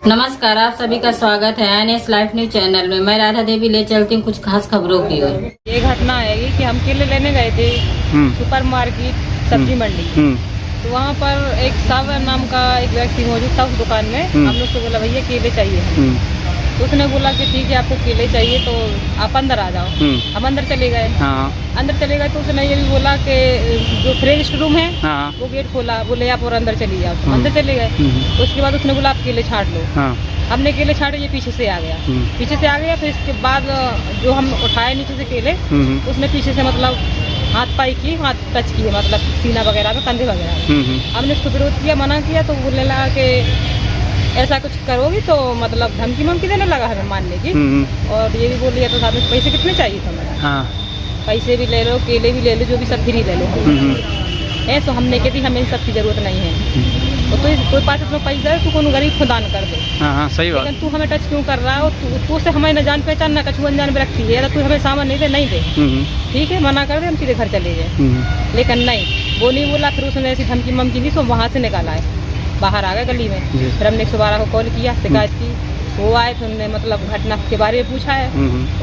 नमस्कार, आप सभी का स्वागत है एनएस लाइफ न्यूज चैनल में। मैं राधा देवी ले चलती हूँ कुछ खास खबरों की ओर। ये घटना है कि हम केले लेने गए थे सुपर मार्केट सब्जी मंडी। तो वहाँ पर एक सावर नाम का एक व्यक्ति मौजूद था उस दुकान में। हम लोग को बोला भैया केले चाहिए। तो उसने बोला कि ठीक है आपको केले चाहिए तो आप अंदर आ जाओ। हम अंदर चले गए। अंदर चले गए तो उसने ये भी बोला कि जो फ्रेश रूम है वो गेट खोला, बोले आप और अंदर चली जाओ। तो अंदर चले गए। उसके बाद उसने बोला आप केले छाट लो। हमने केले छाटे, ये पीछे से आ गया। फिर इसके बाद जो हम उठाए नीचे से केले, उसने पीछे से मतलब हाथ पाई की, हाथ टच किए, मतलब सीना वगैरह में, कंधे वगैरह। हमने उसको विरोध किया, मना किया तो बोलने लगा कि ऐसा कुछ करोगी तो मतलब धमकी ममकी देने लगा हमें मारने की। और ये भी बोल दिया तो साथ में पैसे कितने चाहिए तुम्हें? पैसे भी ले लो, केले भी ले लो, जो भी सब फ्री ले लो। ऐसा हमने कह दी हमें इन सब की जरूरत नहीं है। तो कोई पास अपना पैसा है तो कोनो गरीब को दान कर दे। सही बात। लेकिन तू हमें टच क्यों कर रहा है? तू से हमें न जान पहचान न कछु अनजान में रखती है। तू हमें सामान नहीं दे ठीक है, मना कर दे, हम सीधे घर चले गए। लेकिन नहीं, वो नहीं बोला। फिर उसने ऐसी धमकी ममकी दी तो वहाँ से निकाला है, बाहर आ गए गली में। फिर हमने 112 को कॉल किया, शिकायत की। वो आए तो उन्होंने मतलब घटना के बारे में पूछा है।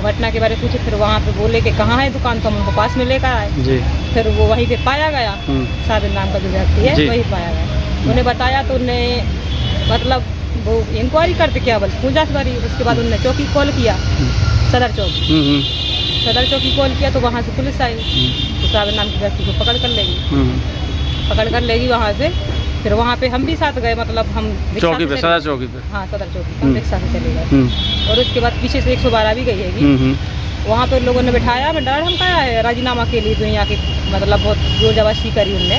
घटना के बारे में पूछे, फिर वहाँ पे बोले कि कहाँ है दुकान, तो हम उनको पास में लेकर आए। फिर वो वहीं पे पाया गया, साबिर नाम का जो व्यक्ति है वही पाया गया। उन्हें बताया तो उन्हें मतलब वो इंक्वायरी करते क्या बोल पूछताछ करी। उसके बाद उन्होंने चौकी कॉल किया, सदर चौकी कॉल किया तो वहाँ से पुलिस आई। तो साबिर नाम के व्यक्ति को पकड़ कर लेगी वहाँ से। फिर वहाँ पे हम भी साथ गए, मतलब हम चौकी पे, सदर चौकी पे। हाँ, सदर चौकी हम रिक्शा से चले गए। और उसके बाद पीछे से 112 भी गई है। वहाँ पे लोगों ने बिठाया, मैं डर धमकाया है राजीनामा के लिए दुनिया की, मतलब बहुत जोर जबरदस्ती करी उनने।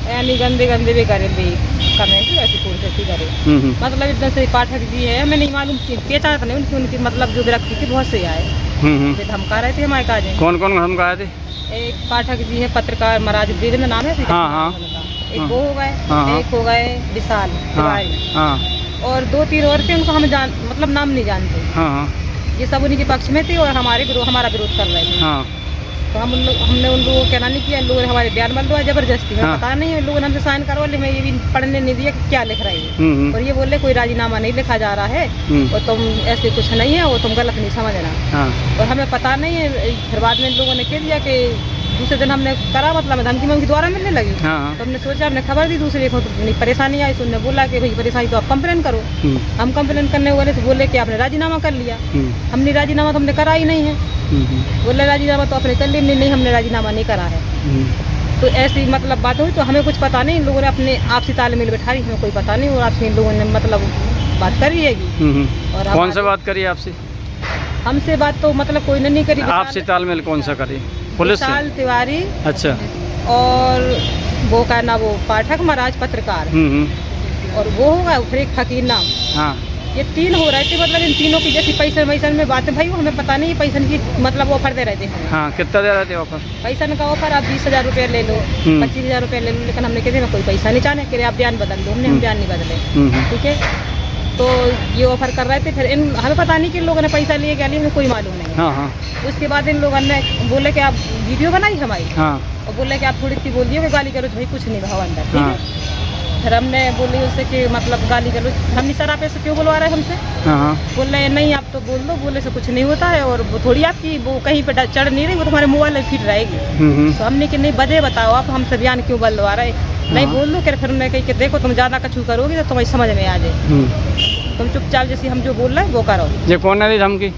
यानी गंदे भी करे कमेंट ऐसी कोशिश करे। मतलब इतना से पाठक जी है, हमें नहीं मालूम पहचान नहीं उनकी, मतलब जो व्यक्ति थी बहुत से आए धमका रहे थे हमारे काज। कौन धमकाए थे? एक पाठक जी है, पत्रकार महाराज देवेंद्र नाम है। एक वो हो गए, एक हो गए विशाल तिवारी, और 2-3 और थे, उनको हम मतलब नाम नहीं जानते। ये सब उन्हीं के पक्ष में थे और हमारा विरोध कर रहे थे। तो हमने उन लोगों को कहना नहीं किया। लोगों ने हमारे बयान बदलवा जबरदस्ती। हमें पता नहीं है, लोगों ने हमसे साइन करवा ले, हमें ये भी पढ़ने नहीं दिया कि क्या लिख रही है। और ये बोले कोई राजीनामा नहीं लिखा जा रहा है और तुम ऐसे कुछ नहीं है, वो तुम गलत नहीं समझना। और हमें पता नहीं है। फिर बाद में लोगों ने कह दिया कि दूसरे दिन हमने करा, मतलब धमकी ममकी द्वारा मिलने लगी। तो हमने सोचा, हमने खबर दी दूसरे को, तो परेशानी आई। तो उन्होंने बोला कि भाई परेशानी तो आप कंप्लेन करो। हम कंप्लेन करने वाले तो बोले कि आपने राजीनामा कर लिया। हमने राजीनामा तो हमने करा ही नहीं है। बोले राजीनामा तो आपने कर लिया। नहीं, हमने राजीनामा नहीं करा है। तो ऐसी मतलब बात हुई। तो हमें कुछ पता नहीं, इन लोगों ने अपने आपसी तालमेल बैठा रही, हमें कोई पता नहीं। और आपसे इन लोगों ने मतलब बात करी है। और कौन सा बात करी आपसे? हमसे बात तो मतलब कोई नहीं करी। आपसे तालमेल कौन सा करी? पुलिस विशाल तिवारी, अच्छा, और वो का ना वो पाठक महाराज पत्रकार, और वो होगा फिर एक फकीर नाम। ये 3 हो रहे थे। मतलब इन तीनों की जैसी पैसा वैसन में बात है भाई, हमें पता नहीं पैसन की मतलब ऑफर दे रहे थे हमें। कितना दे रहे थे ऑफर? पैसन का ऑफर आप 20,000 रुपये ले लो, 25,000 रुपये ले लो। लेकिन हमने कहते मैं कोई पैसा नहीं चाहने कि आप बयान बदल दो। हम बयान नहीं बदले, ठीक है। तो ये ऑफर कर रहे थे। फिर हमें पता नहीं कि इन लोगों ने पैसा लिए क्या लिए, हमें कोई मालूम नहीं। उसके बाद इन लोगों ने बोले कि आप वीडियो बनाई हमारी, और बोले कि आप थोड़ी सी बोल दियो कि गाली करो भाई, कुछ नहीं भाव अंदर, ठीक है। फिर हमने बोली उससे कि मतलब गाली करो, हम सर आप ऐसे क्यों बुलवा रहे हैं हमसे? बोल रहे नहीं आप तो बोल दो, बोले से कुछ नहीं होता है। और वो थोड़ी आपकी वो कहीं पे चढ़ नहीं रही, वो तुम्हारे मोबाइल में फिट रहेगी। तो हमने कि नहीं बजे बताओ आप हमसे बयान क्यों बदलवा रहे? नहीं बोल दो। फिर हमने कही कि देखो तुम ज़्यादा कछु करोगी तो तुम्हें समझ में आ जाए, तुम चुपचाप जैसे हम जो बोल रहे हैं वो करो। ये कौन है धमकी?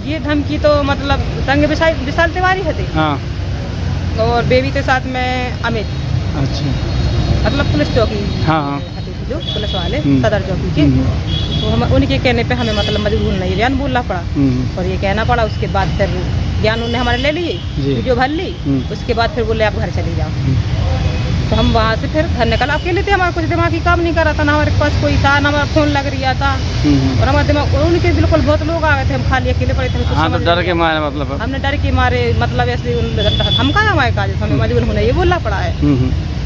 ये धमकी तो मतलब संग विशाल तिवारी है और बेबी के साथ में अमित, अच्छा, मतलब पुलिस चौकी जो पुलिस वाले सदर चौकी के। तो हम उनके कहने पे हमें मतलब मजबूर नहीं बयान बोलना पड़ा और ये कहना पड़ा। उसके बाद फिर बयान उन्होंने हमारे ले लिए, वीडियो भर ली। उसके बाद फिर बोले आप घर चले जाओ। तो हम वहाँ से फिर घर निकल। अकेले थे, हमारा कुछ दिमागी काम नहीं कर रहा था, ना हमारे पास कोई था, ना हमारा फोन लग रहा था। और हमारा दिमाग उनके बिल्कुल बहुत लोग आ गए थे, हम खाली अकेले पड़े थे। तो डर के मारे मतलब हमने डर के मारे मतलब ऐसे धमकाया हमारे काज, हमें मजबूर होने ये बोलना पड़ा है।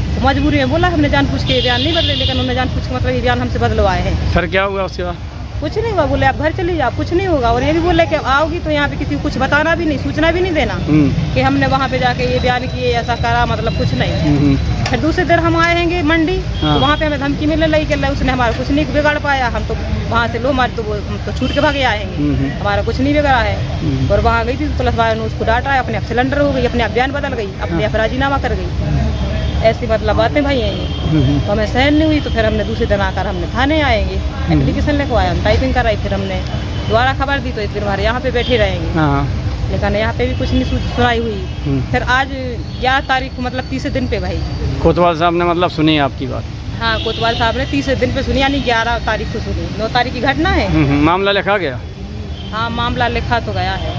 तो मजबूरी में बोला, हमने जान पूछ के बयान नहीं बदले, लेकिन उन्होंने जान पूछ के मतलब ये बयान हमसे बदलवाए हैं। फिर क्या हुआ उसके बाद? कुछ नहीं हुआ, बोले आप घर चली जाओ, कुछ नहीं होगा। और ये भी बोले कि आओगी तो यहाँ पे किसी को कुछ बताना भी नहीं, सूचना भी नहीं देना कि हमने वहाँ पे जाके ये बयान किए, ऐसा करा, मतलब कुछ नहीं। फिर दूसरे दिन हम आए हैंगे मंडी, हाँ। तो वहाँ पे हमें धमकी मिलने लगी कि उसने हमारा कुछ नहीं बिगाड़ पाया, हम तो वहाँ से लो हमारे तो हम तो छूट के भागे आएंगे, हमारा कुछ नहीं बिगड़ा है। और वहाँ गई थी तो पुलिस वाले ने उसको डांटा, अपने आप सिलेंडर हो गई, अपने आप बयान बदल गई, अपने आप राजीनामा कर गई। ऐसी मतलब बातें भाई हैं ये। तो हमें सहन नहीं हुई, तो फिर हमने दूसरे दिन आकर हमने थाने आएंगे, एप्लीकेशन लिखवाया, हम टाइपिंग कराई, फिर हमने दोबारा खबर दी तो फिर हमारे यहाँ पे बैठे रहेंगे। हाँ। लेकिन यहाँ पे भी कुछ नहीं सुनाई हुई। फिर आज 11 तारीख को मतलब तीसरे दिन पे भाई कोतवाल साहब ने मतलब सुनी आपकी बात? हाँ, कोतवाल साहब ने तीसरे दिन पे सुनी, यानी 11 तारीख को सुनी। 9 तारीख की घटना है। मामला लिखा गया? हाँ, मामला लिखा तो गया है।